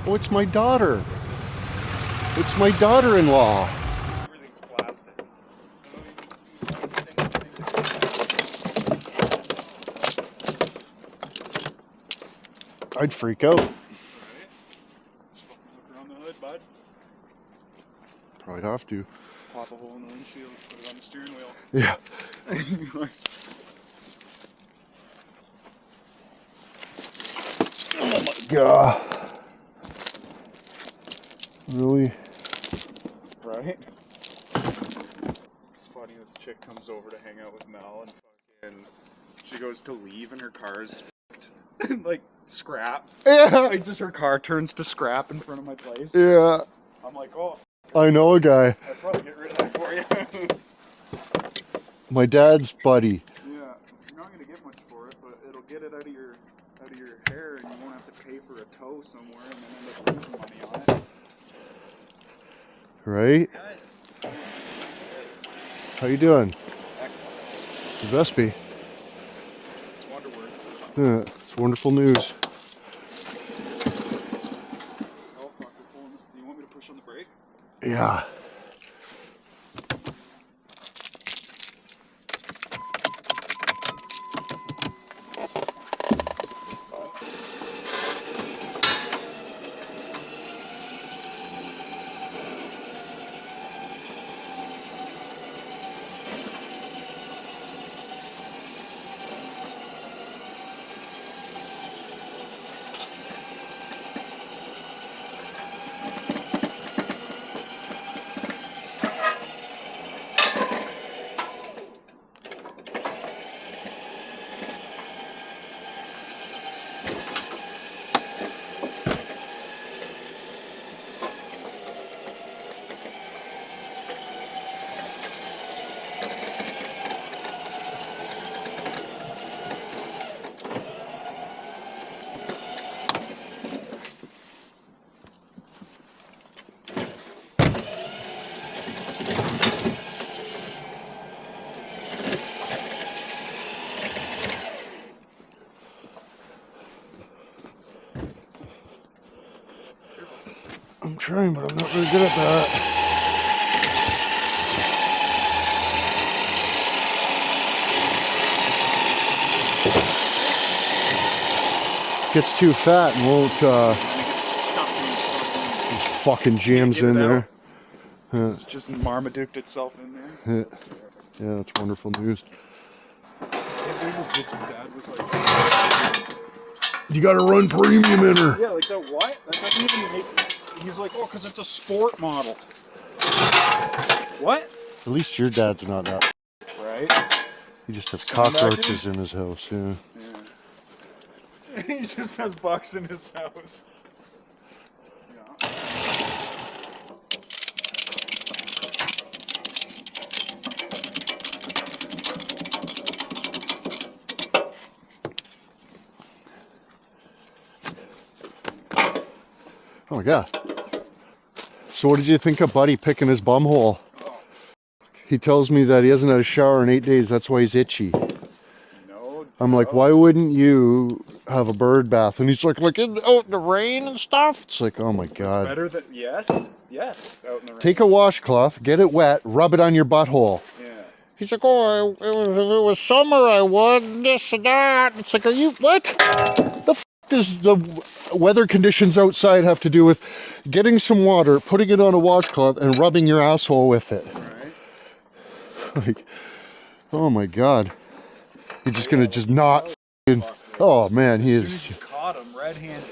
Oh, it's my daughter. It's my daughter-in-law. Everything's plastic. I'd freak out. Right? Just fucking look around the hood, bud. Probably have to. Pop a hole in the windshield, put it on the steering wheel. Yeah. Oh my god. Really? Right? It's funny, this chick comes over to hang out with Mel and fucking she goes to leave and her car's fucked. Like scrap. Yeah. Like just her car turns to scrap in front of my place. Yeah. I'm like, oh, I know a guy. I'd probably get rid of that for you. My dad's buddy. Yeah, you're not gonna get much for it, but it'll get it out of your hair, and you won't have to pay for a tow somewhere, and then end up losing money on it. Right? How you doing? Excellent. You best be. It's wonder words. Yeah, it's wonderful news. Oh fuck, we're pulling this. Do you want me to push on the brake? Yeah. I'm trying, but I'm not very good at that. Gets too fat and won't, just fucking jams in there. It's just Marmaduke itself in there. Yeah, that's wonderful news. Bitch's dad was like, You gotta run premium in her. yeah, like that. What? That doesn't even make. He's like, oh, because it's a sport model. What? At least your dad's not that. Right? He just has Sound cockroaches in his house, yeah. Yeah. He just has bugs in his house. Yeah. Oh my god. So what did you think of Buddy picking his bum hole? He tells me that he hasn't had a shower in 8 days, that's why he's itchy. No. I'm like, why wouldn't you have a bird bath? And he's like out in the rain and stuff? It's like, oh my god. Better than yes, out in the rain. Take a washcloth, get it wet, rub it on your butthole. Yeah. He's like, oh, it was summer, I would, this and that. It's like, are you, what? The f*** does the weather conditions outside have to do with getting some water, putting it on a washcloth, and rubbing your asshole with it? Right. Like, oh my god. You're just gonna just not f***ing, oh man, he As soon is. as you caught him red-handed,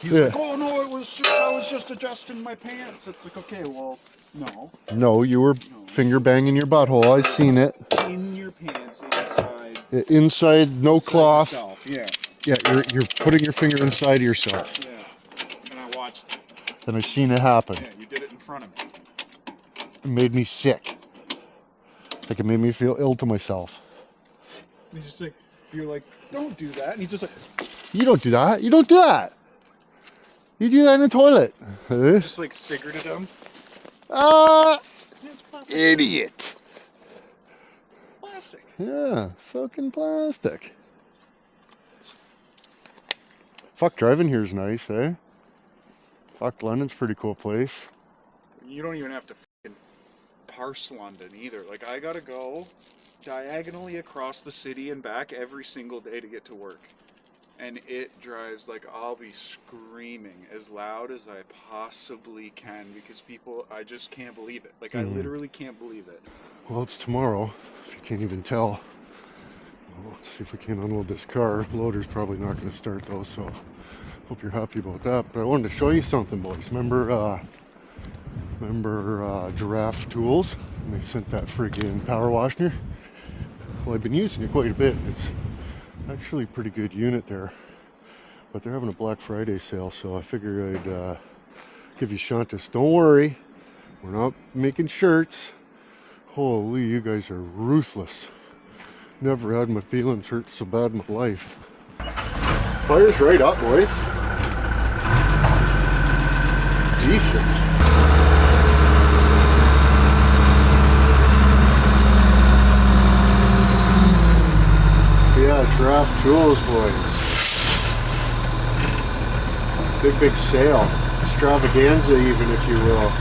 he's Yeah. like, oh no, I was just adjusting my pants. It's like, okay, well, no. No, you were finger banging your butthole. I seen it. In your pants, inside. Inside, no cloth. Yourself. Yeah. Yeah, you're putting your finger inside of yourself. Yeah. And I watched it. And I seen it happen. Yeah, you did it in front of me. It made me sick. Like it made me feel ill to myself. And he's just like, you're like, don't do that. And he's just like, You don't do that. You don't do that. You do that in the toilet. Huh? just like cigaretted him. It's plastic. Idiot. Plastic. Yeah, fucking plastic. Fuck, driving here is nice, eh? Fuck, London's a pretty cool place. You don't even have to fucking parse London either. Like, I gotta go diagonally across the city and back every single day to get to work. And it drives, like, I'll be screaming as loud as I possibly can because people, I just can't believe it. Like, I literally can't believe it. Well, it's tomorrow, if you can't even tell. Well, let's see if we can unload this car. Loader's probably not going to start though, so hope you're happy about that. But I wanted to show you something, boys. Remember Giraffe Tools? And they sent that friggin' power washer. Well, I've been using it quite a bit. It's actually a pretty good unit there. But they're having a Black Friday sale, so I figured I'd give you Shantis. Don't worry, we're not making shirts. Holy, you guys are ruthless. Never had my feelings hurt so bad in my life. Fire's right up, boys. Decent. Yeah, Giraffe Tools, boys. Big sale. Extravaganza, even, if you will.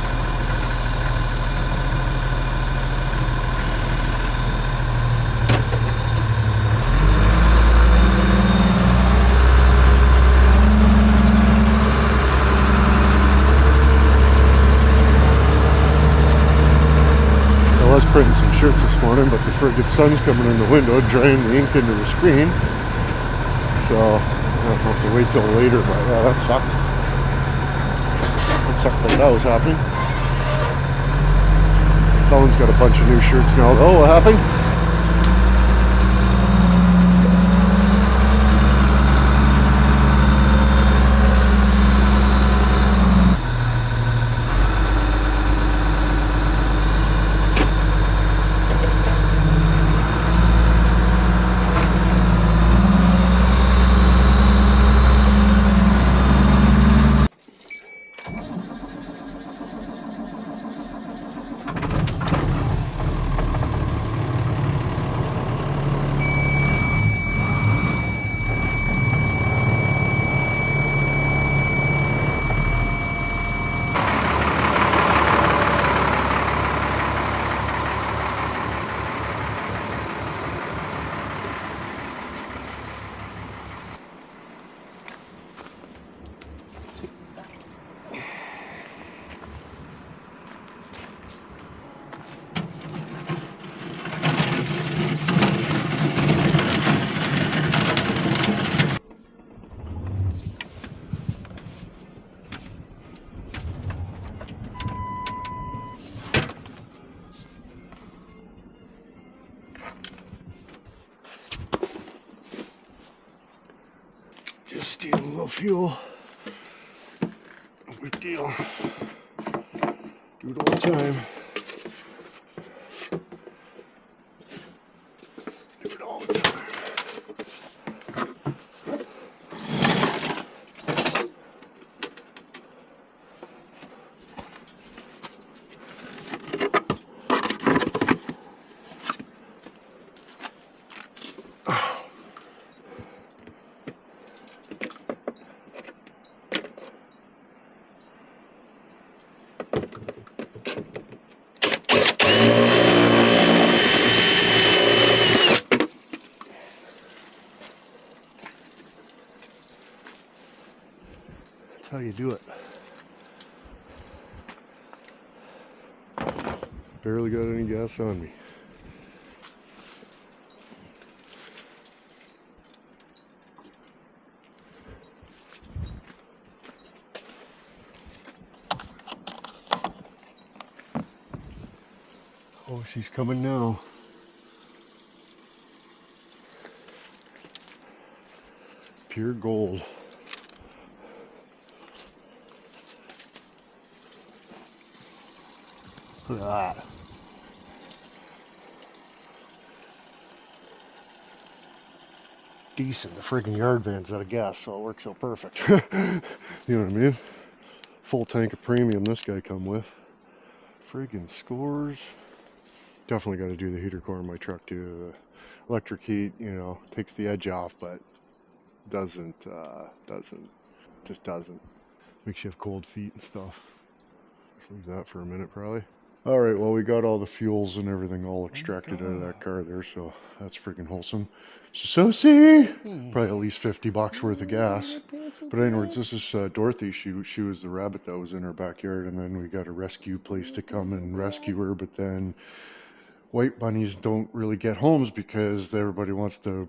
I was printing some shirts this morning, but the friggin' sun's coming in the window, drying the ink into the screen. So I'll have to wait till later, but yeah, that sucked. That sucked that was happening. Felon's got a bunch of new shirts now. Oh, what happened? Just stealing a little fuel. No big deal. Do it all the time. Do it all the time. That's how you do it. Barely got any gas on me. Oh, she's coming now. Pure gold. Look at that. Decent. The friggin' yard van's out of gas, so it works out perfect. You know what I mean? Full tank of premium this guy come with. Friggin' scores. Definitely got to do the heater core in my truck too. Electric heat, you know, takes the edge off, but doesn't. Makes you have cold feet and stuff. Just leave that for a minute, probably. All right, well, we got all the fuels and everything all extracted out of that car there, so that's freaking wholesome. So see, probably at least $50 worth of gas. But anyways, this is Dorothy. She was the rabbit that was in our backyard, and then we got a rescue place to come and rescue her. But then white bunnies don't really get homes because everybody wants to,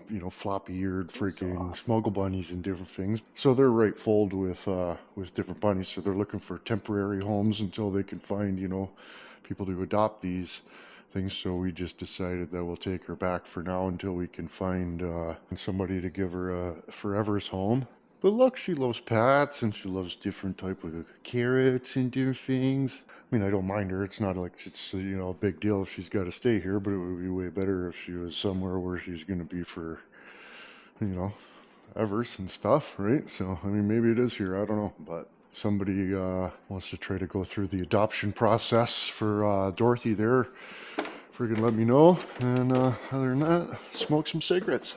you know, floppy-eared freaking smuggle bunnies and different things. So they're right fold with different bunnies. So they're looking for temporary homes until they can find, you know, people to adopt these things. So we just decided that we'll take her back for now until we can find somebody to give her a forever's home. But look, she loves pets and she loves different type of carrots and different things. I mean, I don't mind her. It's not like it's, you know, a big deal if she's got to stay here, but it would be way better if she was somewhere where she's going to be for, you know, evers and stuff, right? So, I mean, maybe it is here. I don't know. But somebody wants to try to go through the adoption process for Dorothy there, freaking let me know. And other than that, smoke some cigarettes.